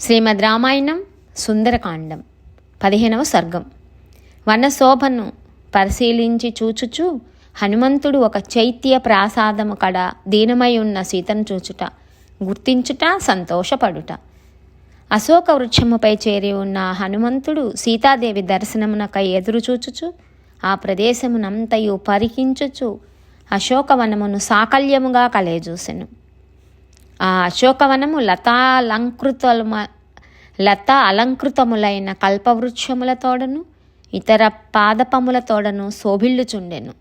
శ్రీమద్ రామాయణం సుందరకాండం 15వ సర్గం. వనశోభను పరిశీలించి చూచుచు హనుమంతుడు ఒక చైత్య ప్రాసాదము కడ దీనమై ఉన్న సీతను చూచుట, గుర్తించుట, సంతోషపడుట. అశోక వృక్షముపై చేరి ఉన్న హనుమంతుడు సీతాదేవి దర్శనమునకై ఎదురు చూచుచు ఆ ప్రదేశమునంతయు పరికించుచు అశోకవనమును సాకల్యముగా కలయజూసెను. ఆ అశోకవనము లతా అలంకృతములైన కల్పవృక్షములతోడను ఇతర పాదపములతోడను శోభిల్లుచుండెను.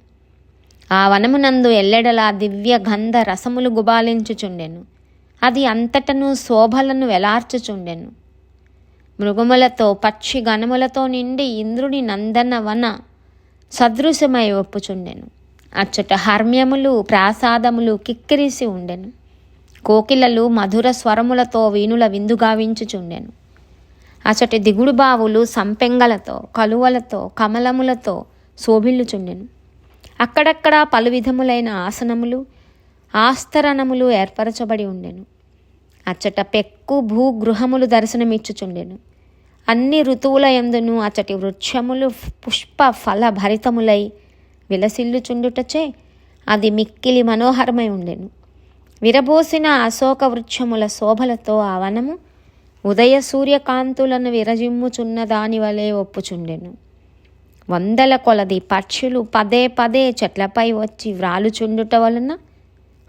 ఆ వనమునందు ఎల్లెడలా దివ్య గంధ రసములు గుబాలించుచుండెను. అది అంతటను శోభలను వెలార్చుచుండెను. మృగములతో పక్షి గణములతో నిండి ఇంద్రుని నందనవన సదృశమై ఒప్పుచుండెను. అచ్చట హర్మ్యములు ప్రాసాదములు కిక్కిరిసి ఉండెను. కోకిలలు మధుర స్వరములతో వీణుల విందుగావించుచుండెను. అచటి దిగుడు బావులు సంపెంగలతో, కలువలతో, కమలములతో శోభిల్లుచుండెను. అక్కడక్కడ పలు విధములైన ఆసనములు, ఆస్తరణములు ఏర్పరచబడి ఉండెను. అచ్చట పెక్కు భూగృహములు దర్శనమిచ్చుచుండెను. అన్ని ఋతువుల యందును అచ్చటి వృక్షములు పుష్ప ఫల భరితములై విలసిల్లుచుండుటచే అది మిక్కిలి మనోహరమై ఉండెను. విరబోసిన అశోక వృక్షముల శోభలతో ఆ వనము ఉదయ సూర్యకాంతులను విరజిమ్ముచున్న దాని వలె ఒప్పుచుండెను. వందల కొలది పక్షులు పదే పదే చెట్లపై వచ్చి వ్రాలుచుండుట వలన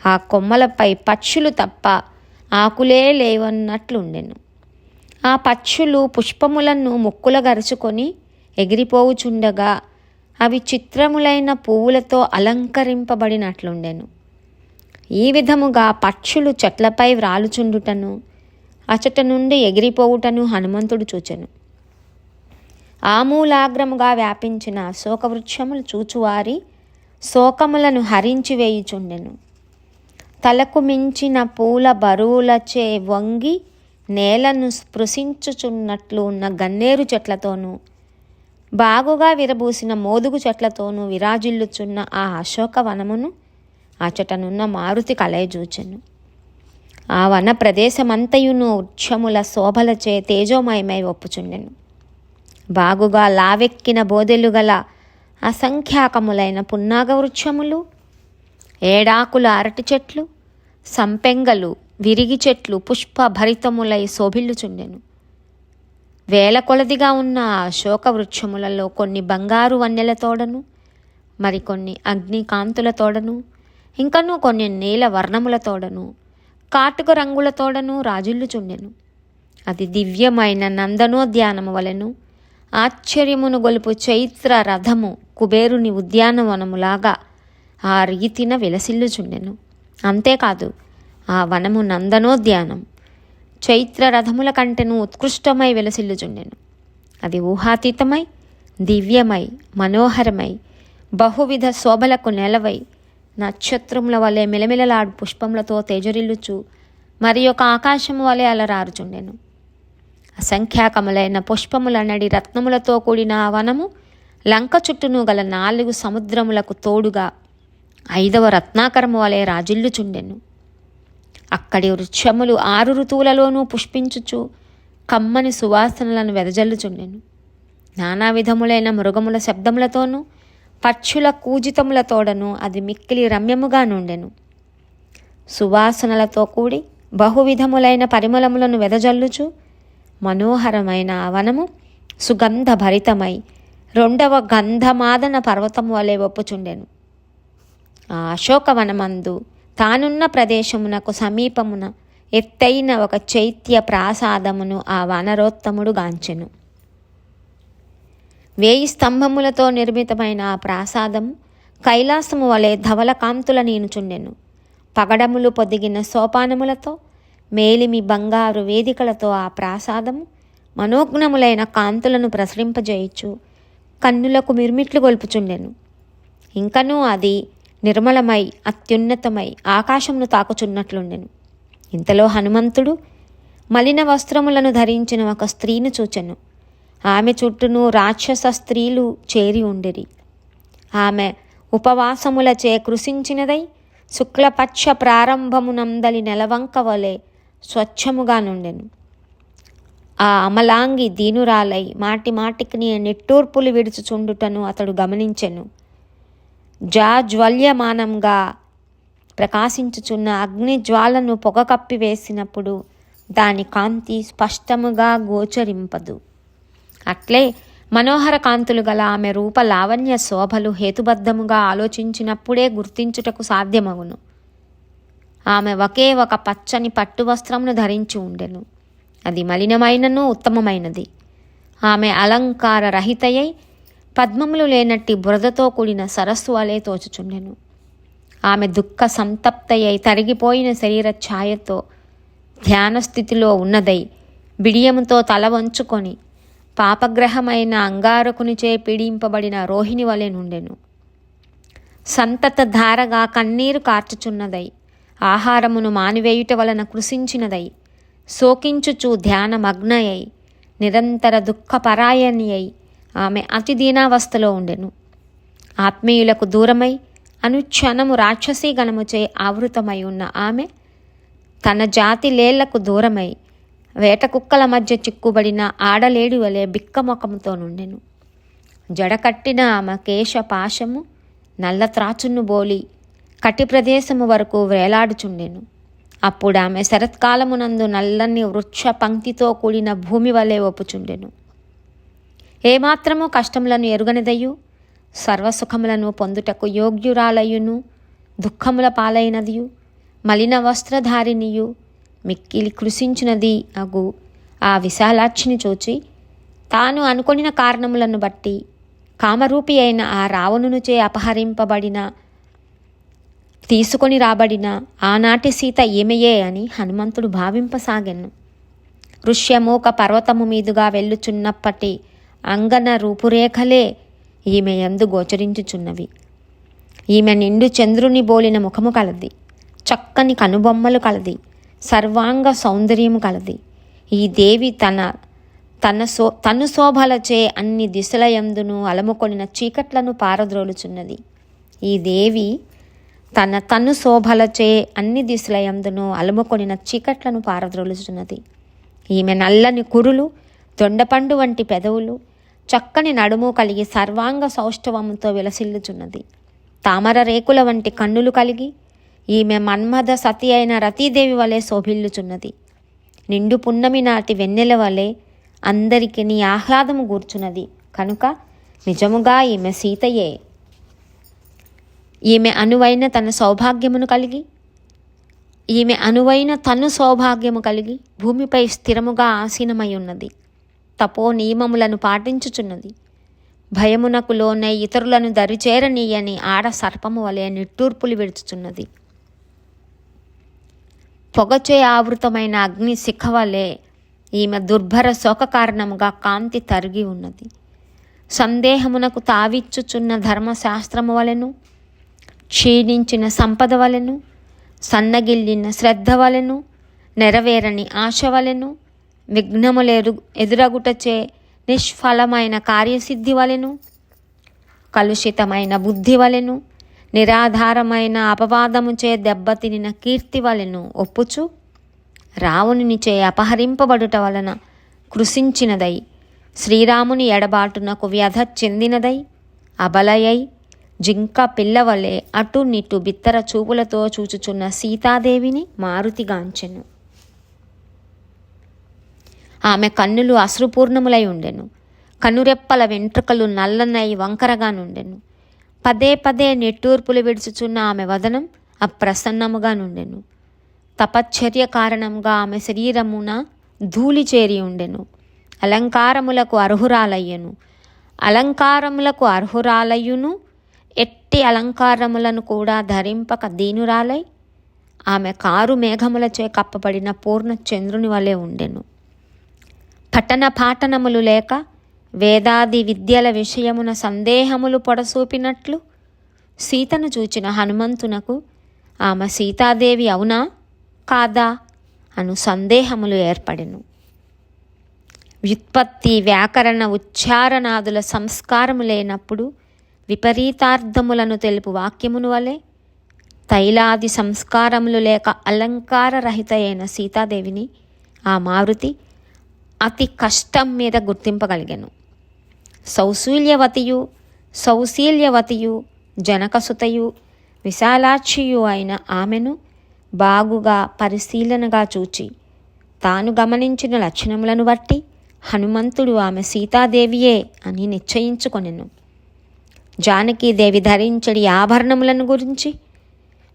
ఆ కొమ్మలపై పక్షులు తప్ప ఆకులే లేవన్నట్లుండెను. ఆ పక్షులు పుష్పములను ముక్కుల గరుచుకొని ఎగిరిపోవుచుండగా అవి చిత్రములైన పువ్వులతో అలంకరింపబడినట్లుండెను. ఈ విధముగా పక్షులు చెట్లపై వ్రాలుచుండుటను, అచట నుండి ఎగిరిపోవుటను హనుమంతుడు చూచెను. ఆమూలాగ్రముగా వ్యాపించిన శోకవృక్షములు చూచువారి శోకములను హరించి వేయుచుండెను. తలకు మించిన పూల బరువులచే వంగి నేలను స్పృశించుచున్నట్లు ఉన్న గన్నేరు చెట్లతోనూ, బాగుగా విరబూసిన మోదుగు చెట్లతోనూ విరాజిల్లుచున్న ఆ అశోకవనమును అచటనున్న మారుతి కలయజూచెను. ఆ వన ప్రదేశమంతయును వృక్షముల శోభలచే తేజోమయమై ఒప్పుచుండెను. బాగుగా లావెక్కిన బోదెలు గల అసంఖ్యాకములైన పున్నాగ వృక్షములు, ఏడాకుల అరటి చెట్లు, సంపెంగలు, విరిగి చెట్లు పుష్ప భరితములై శోభిల్లుచుండెను. వేల కొలదిగా ఉన్న ఆ అశోక వృక్షములలో కొన్ని బంగారు వన్నెలతోడను, మరికొన్ని అగ్నికాంతులతోడను, ఇంకనూ కొన్ని నీల వర్ణములతోడను, కాటుక రంగులతోడను రాజిల్లుచుండెను. అది దివ్యమైన నందనోద్యానము వలెను, ఆశ్చర్యమును గొలుపు చైత్ర రథము కుబేరుని ఉద్యానవనములాగా ఆ రీతిన విలసిల్లుచుండెను. అంతేకాదు, ఆ వనము నందనోద్యానం చైత్ర రథముల కంటెను ఉత్కృష్టమై విలసిల్లుచుండెను. అది ఊహాతీతమై, దివ్యమై, మనోహరమై, బహువిధ శోభలకు నెలవై, నక్షత్రముల వలె మిలమిలలాడు పుష్పములతో తేజరిల్లుచు మరి ఒక ఆకాశము వలె అలరారుచుండెను. అసంఖ్యాకములైన పుష్పములనడి రత్నములతో కూడిన ఆ వనము లంక చుట్టూను గల 4 సముద్రములకు తోడుగా 5వ రత్నాకరము వలె రాజిల్లుచుండెను. అక్కడి వృక్షములు 6 ఋతువులలోనూ పుష్పించుచు కమ్మని సువాసనలను వెదజల్లుచుండెను. నానా విధములైన మృగముల శబ్దములతోనూ పక్షుల కూజితములతోడను అది మిక్కిలి రమ్యముగా నుండెను. సువాసనలతో కూడి బహువిధములైన పరిమళములను వెదజల్లుచు మనోహరమైన ఆ వనము సుగంధ భరితమై 2వ గంధమాదన పర్వతము వలె ఒప్పుచుండెను. ఆ అశోకవనమందు తానున్న ప్రదేశమునకు సమీపమున ఎత్తైన ఒక చైత్య ప్రాసాదమును ఆ వానరోత్తముడు గాంచెను. 1000 స్తంభములతో నిర్మితమైన ఆ ప్రాసాదము కైలాసము వలె ధవల కాంతుల నీనుచుండెను. పగడములు పొదిగిన సోపానములతో, మేలిమి బంగారు వేదికలతో ఆ ప్రాసాదము మనోజ్ఞములైన కాంతులను ప్రసరింపజేయచ్చు కన్నులకు మిర్మిట్లు గొల్పుచుండెను. ఇంకనూ అది నిర్మలమై, అత్యున్నతమై ఆకాశమును తాకుచున్నట్లుండెను. ఇంతలో హనుమంతుడు మలిన వస్త్రములను ధరించిన ఒక స్త్రీని చూచెను. ఆమె చుట్టూను రాక్షస స్త్రీలు చేరి ఉండిరి. ఆమె ఉపవాసములచే కృషించినదై శుక్లపక్ష ప్రారంభమునందలి నెలవంక వలె స్వచ్ఛముగా నుండెను. ఆ అమలాంగి దీనురాలై మాటి మాటికి నిట్టూర్పులు విడుచుచుండుటను అతడు గమనించెను. జాజ్వల్యమానంగా ప్రకాశించుచున్న అగ్ని జ్వాలను పొగ కప్పివేసినప్పుడు దాని కాంతి స్పష్టముగా గోచరింపదు. అట్లే మనోహర కాంతులు గల ఆమె రూప లావణ్య శోభలు హేతుబద్ధముగా ఆలోచించినప్పుడే గుర్తించుటకు సాధ్యమగును. ఆమె ఒకే ఒక పచ్చని పట్టు వస్త్రమును ధరించి ఉండెను. అది మలినమైనను ఉత్తమమైనది. ఆమె అలంకార రహితయై పద్మములు లేనట్టి బురదతో కూడిన సరస్సు వలె తోచుచుండెను. ఆమె దుఃఖ సంతప్తయై తరిగిపోయిన శరీర ఛాయతో ధ్యానస్థితిలో ఉన్నదై బిడియముతో తల వంచుకొని పాపగ్రహమైన అంగారకునిచే పీడింపబడిన రోహిణి వలె నుండెను. సంతత ధారగా కన్నీరు కార్చుచున్నదై ఆహారమును మానివేయుట వలన కృశించినదై శోకించుచు ధ్యానమగ్నయై నిరంతర దుఃఖపరాయణి అయి ఆమె అతి దీనావస్థలో ఉండెను. ఆత్మీయులకు దూరమై అనుక్షణము రాక్షసీ గణముచే ఆవృతమై ఉన్న ఆమె తన జాతి లేళ్లకు దూరమై వేట కుక్కల మధ్య చిక్కుబడిన ఆడలేడి వలె బిక్కమొఖముతో నుండెను. జడకట్టిన ఆమె కేశ పాశము నల్ల త్రాచును బోలి కటి ప్రదేశము వరకు వేలాడుచుండెను. అప్పుడు ఆమె శరత్కాలమునందు నల్లని వృక్ష పంక్తితో కూడిన భూమి వలె ఒప్పుచుండెను. ఏమాత్రము కష్టములను ఎరుగనిదయు సర్వసుఖములను పొందుటకు యోగ్యురాలయును దుఃఖముల పాలైనదియు మలిన వస్త్రధారినియు మిక్కిలి కృషించినది అగు ఆ విశాలాక్షిని చూచి తాను అనుకొనిన కారణములను బట్టి కామరూపి అయిన ఆ రావణునిచే అపహరింపబడిన తీసుకొని రాబడిన ఆనాటి సీత ఈమెయే అని హనుమంతుడు భావింపసాగెను. ఋష్యమూక పర్వతము మీదుగా వెళ్ళుచున్నప్పటి అంగన రూపురేఖలే ఈమె యందు గోచరించుచున్నవి. ఈమె నిండు చంద్రుని బోలిన ముఖము కలది, చక్కని కనుబొమ్మలు కలది, సర్వాంగ సౌందర్యము కలది. ఈ దేవి తను శోభలచే అన్ని దిశల యందును అలముకొనిన చీకట్లను పారద్రోలుచున్నది. ఈ దేవి తను శోభలచే అన్ని దిశల యందును అలముకొనిన చీకట్లను పారద్రోలుచున్నది. ఈమె నల్లని కురులు, దొండపండు వంటి పెదవులు, చక్కని నడుము కలిగి సర్వాంగ సౌష్ఠవముతో విలసిల్లుచున్నది. తామర రేకుల వంటి కన్నులు కలిగి ఈమె మన్మథ సతి అయిన రతీదేవి వలె శోభిల్లుచున్నది. నిండు పున్నమి నాటి వెన్నెల వలె అందరికి నీ ఆహ్లాదము గూర్చున్నది కనుక నిజముగా ఈమె సీతయే. ఈమె అనువైన తను సౌభాగ్యము కలిగి భూమిపై స్థిరముగా ఆసీనమై ఉన్నది. తపో నియమములను పాటించుచున్నది. భయమునకు లోనై ఇతరులను దరిచేరనీయని ఆడ సర్పము వలె నిట్టూర్పులు విడుచుచున్నది. పొగచే ఆవృతమైన అగ్ని శిఖ వలె ఈమె దుర్భర శోక కారణముగా కాంతి తరిగి ఉన్నది. సందేహమునకు తావిచ్చుచున్న ధర్మశాస్త్రము వలెను, క్షీణించిన సంపద వలెను, సన్నగిల్లిన శ్రద్ధ వలెను, నెరవేరని ఆశ వలెను, విఘ్నములు ఎదురగుటచే నిష్ఫలమైన కార్యసిద్ధి వలెను, కలుషితమైన బుద్ధి వలెను, నిరాధారమైన అపవాదముచే దెబ్బతినిన కీర్తి వలెను ఒప్పుచు రావణునిచే అపహరింపబడుట వలన కృశించినదై శ్రీరాముని ఎడబాటునకు వ్యధ చెందినదై అబలయై జింక పిల్లవలే అటు నిటు బిత్తర చూపులతో చూచుచున్న సీతాదేవిని మారుతిగాంచెను. ఆమె కన్నులు అశ్రుపూర్ణములై ఉండెను. కనురెప్పల వెంట్రుకలు నల్లనై వంకరగా నుండెను. పదే పదే నిట్టూర్పులు విడుచుచున్న ఆమె వదనం అప్రసన్నముగా నుండెను. తపశ్చర్య కారణంగా ఆమె శరీరమున ధూళి చేరి ఉండెను. అలంకారములకు అర్హురాలయ్యును ఎట్టి అలంకారములను కూడా ధరింపక దీనురాలై ఆమె కారు మేఘములచే కప్పబడిన పూర్ణ చంద్రుని వలె ఉండెను. పఠన పాఠనములు లేక వేదాది విద్యల విషయమున సందేహములు పొడసూపినట్లు సీతను చూచిన హనుమంతునకు ఆమె సీతాదేవి అవునా కాదా అను సందేహములు ఏర్పడెను. వ్యుత్పత్తి వ్యాకరణ ఉచ్చారణాదుల సంస్కారము లేనప్పుడు విపరీతార్థములను తెలుపు వాక్యమును వలె తైలాది సంస్కారములు లేక అలంకార రహిత అయిన సీతాదేవిని ఆ మారుతి అతి కష్టం మీద గుర్తింపగలిగాను. సౌశీల్యవతియు జనకసుతయు విశాలాక్షియు అయిన ఆమెను బాగుగా పరిశీలనగా చూచి తాను గమనించిన లక్షణములను బట్టి హనుమంతుడు ఆమె సీతాదేవియే అని నిశ్చయించుకొనెను. జానకీదేవి ధరించడి ఆభరణములను గురించి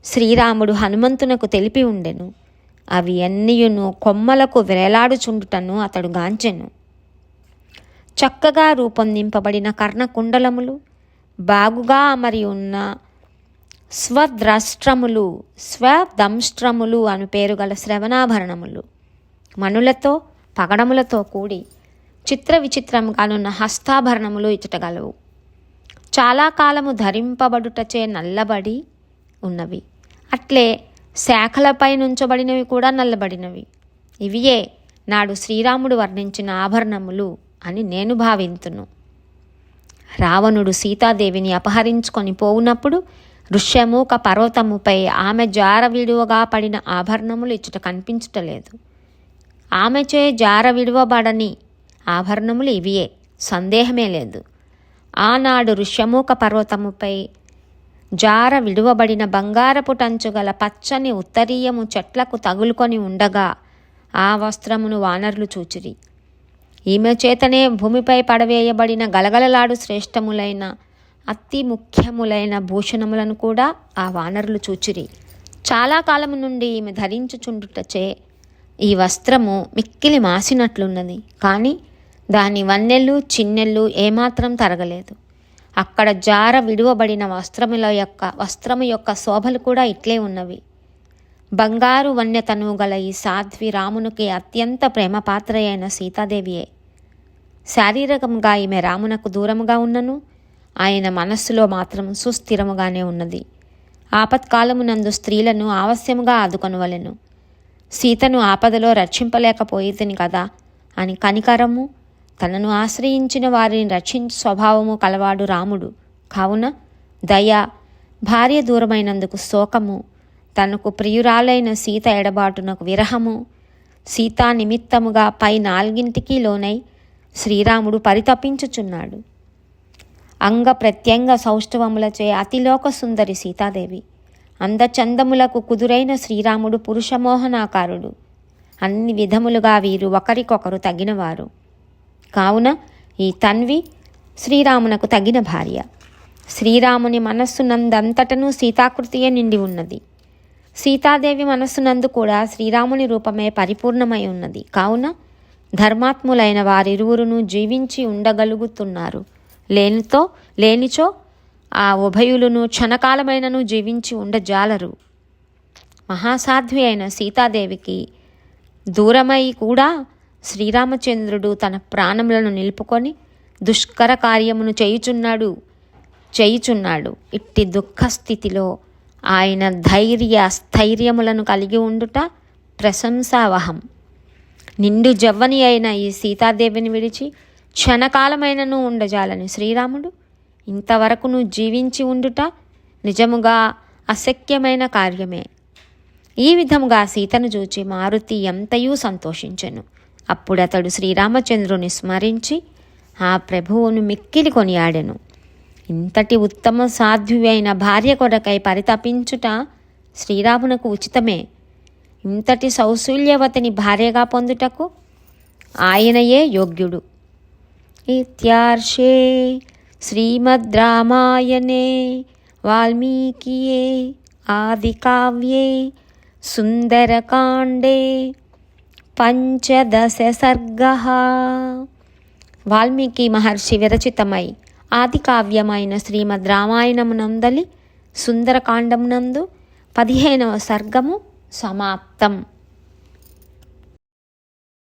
శ్రీరాముడు హనుమంతునకు తెలిపి ఉండెను. అవి అన్నియును కొమ్మలకు వేలాడుచుండుటను అతడు గాంచెను. చక్కగా రూపొందింపబడిన కర్ణకుండలములు, బాగుగా అమరి ఉన్న స్వదంష్ట్రములు అను పేరు గల శ్రవణాభరణములు, మణులతో పగడములతో కూడి చిత్ర విచిత్రముగానున్న హస్తాభరణములు ఇచ్చటగలవు. చాలా కాలము ధరింపబడుటచే నల్లబడి ఉన్నవి. అట్లే శాఖలపై నుంచబడినవి కూడా నల్లబడినవి. ఇవియే నాడు శ్రీరాముడు వర్ణించిన ఆభరణములు అని నేను భావింతును. రావణుడు సీతాదేవిని అపహరించుకొని పోవునప్పుడు ఋష్యమూక పర్వతముపై ఆమె జార విడువగా పడిన ఆభరణములు ఇచ్చట కనిపించటలేదు. ఆమెచే జార విడువబడని ఆభరణములు ఇవియే, సందేహమే లేదు. ఆనాడు ఋష్యమూక పర్వతముపై జార విడువబడిన బంగారపు టంచుగల పచ్చని ఉత్తరీయము చెట్లకు తగులుకొని ఉండగా ఆ వస్త్రమును వానరులు చూచిరి. ఈమె చేతనే భూమిపై పడవేయబడిన గలగలలాడు శ్రేష్టములైన అతి ముఖ్యములైన భూషణములను కూడా ఆ వానరులు చూచిరి. చాలా కాలము నుండి ఈమె ధరించుచుండుటచే ఈ వస్త్రము మిక్కిలి మాసినట్లున్నది. కానీ దాని వన్నెలు చిన్నెళ్ళు ఏమాత్రం తరగలేదు. అక్కడ జార విడువబడిన వస్త్రము యొక్క శోభలు కూడా ఇట్లే ఉన్నవి. బంగారు వన్యతను గల ఈ సాధ్వి రామునికి అత్యంత ప్రేమపాత్ర అయిన సీతాదేవియే. శారీరకంగా ఈమె రామునకు దూరముగా ఉన్నను ఆయన మనస్సులో మాత్రం సుస్థిరముగానే ఉన్నది. ఆపత్కాలమునందు స్త్రీలను ఆవశ్యముగా ఆదుకొనవలెను. సీతను ఆపదలో రక్షింపలేకపోయేదని కదా అని కనికరము, తనను ఆశ్రయించిన వారిని రక్షించు స్వభావము కలవాడు రాముడు. కావున దయ, భార్య దూరమైనందుకు శోకము, తనకు ప్రియురాలైన సీత ఎడబాటునకు విరహము, సీతా నిమిత్తముగా పై 4 లోనై శ్రీరాముడు పరితపించుచున్నాడు. అంగ ప్రత్యంగ సౌష్ఠవములచే అతిలోక సుందరి సీతాదేవి, అందచందములకు కుదురైన శ్రీరాముడు పురుషమోహనాకారుడు. అన్ని విధములుగా వీరు ఒకరికొకరు తగినవారు. కావున ఈ తన్వి శ్రీరామునకు తగిన భార్య. శ్రీరాముని మనస్సునందంతటను సీతాకృతియే నిండి ఉన్నది. సీతాదేవి మనస్సునందు కూడా శ్రీరాముని రూపమే పరిపూర్ణమై ఉన్నది. కావున ధర్మాత్ములైన వారిరువురును జీవించి ఉండగలుగుతున్నారు. లేనిచో ఆ ఉభయులను క్షణకాలమైనను జీవించి ఉండజాలరు. మహాసాధ్వి అయిన సీతాదేవికి దూరమై కూడా శ్రీరామచంద్రుడు తన ప్రాణములను నిలుపుకొని దుష్కర కార్యమును చేయుచున్నాడు. ఇట్టి దుఃఖస్థితిలో ఆయన స్థైర్యములను కలిగి ఉండుట ప్రశంసావహం. నిండు జవ్వని అయిన ఈ సీతాదేవిని విడిచి క్షణకాలమైనను ఉండజాలని శ్రీరాముడు ఇంతవరకును జీవించి ఉండుట నిజముగా అశక్యమైన కార్యమే. ఈ విధముగా సీతను చూచి మారుతి ఎంతయూ సంతోషించెను. అప్పుడతడు శ్రీరామచంద్రుని స్మరించి ఆ ప్రభువును మిక్కిలి కొనియాడెను. ఇంతటి ఉత్తమ సాధ్వి అయిన భార్య కొరకై పరితపించుట శ్రీరామునకు ఉచితమే. ఇంతటి సౌశల్యవతిని భార్యగా పొందుటకు ఆయనయే యోగ్యుడు. ఇత్యార్షే శ్రీమద్ రామాయణే వాల్మీకియే ఆదికావ్యే సుందరకాండే 15 సర్గః. వాల్మీకి మహర్షి విరచితమై ఆది కావ్యమైన శ్రీమద్ రామాయణమునందలి సుందరకాండమునందు 15వ సర్గము సమాప్తం.